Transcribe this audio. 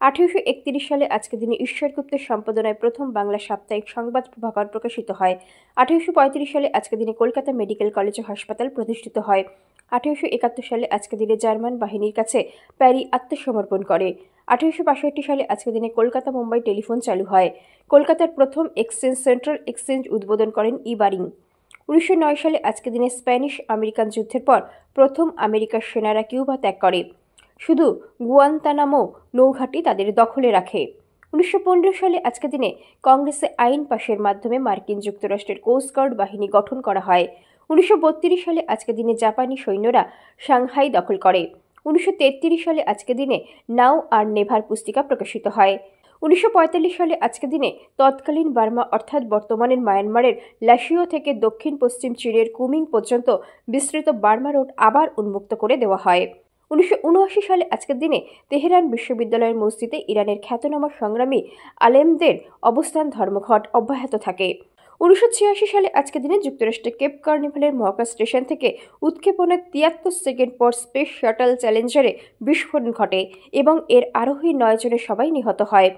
1831 সালে আজকের দিনে ঈশ্বর গুপ্তের সম্পাদনায় প্রথম বাংলা সাপ্তাহিক সংবাদ প্রভাকর প্রকাশিত হয়। 1835 সালে আজকের দিনে কলকাতা মেডিকেল কলেজ ও হাসপাতাল প্রতিষ্ঠিত হয়। 1871 সালে আজকের দিনে জার্মান বাহিনীর কাছে প্যারি আত্মসমর্পণ করে। 1865 সালে আজকের দিনে কলকাতা মুম্বাই টেলিফোন চালু হয়। কলকাতার প্রথম এক্সচেঞ্জ সেন্ট্রাল এক্সচেঞ্জ উদ্বোধন করেন ই বারিং। 1909 সালে আজকের দিনে স্প্যানিশ আমেরিকান যুদ্ধের পর প্রথম আমেরিকার সেনারা কিউবা ত্যাগ করে। শুধু গুয়ান্তানামো নৌঘাঁটি তাদের দখলে রাখে। 1915 সালে আজকের দিনে কংগ্রেসে আইন পাশের মাধ্যমে মার্কিন যুক্তরাষ্ট্রের কোস্টগার্ড বাহিনী গঠন করা হয়। 1932 সালে আজকের দিনে জাপানি সৈন্যরা সাংহাই দখল করে। 1933 সালে আজকের দিনে নাও আর নেভার পুস্তিকা প্রকাশিত হয়। 1945 সালে আজকের দিনে তৎকালীন বার্মা অর্থাৎ বর্তমানের মায়ানমারের লাসিও থেকে দক্ষিণ পশ্চিম চীনের কুমিং পর্যন্ত বিস্তৃত বার্মা রোড আবার উন্মুক্ত করে দেওয়া হয়। 1979 সালে আজকের দিনে তেহরান বিশ্ববিদ্যালয়ের মসজিদে ইরানের খ্যাতনামা সংগ্রামী আলেমদের অবস্থান ধর্মঘট অব্যাহত থাকে। 1986 সালে আজকের দিনে যুক্তরাষ্ট্রের কেপ কার্নিভালের মহাকাশ স্টেশন থেকে উৎক্ষেপণের 73 সেকেন্ড পর স্পেস শাটল চ্যালেঞ্জারে বিস্ফোরণ ঘটে এবং এর আরোহী 9 জনের সবাই নিহত হয়।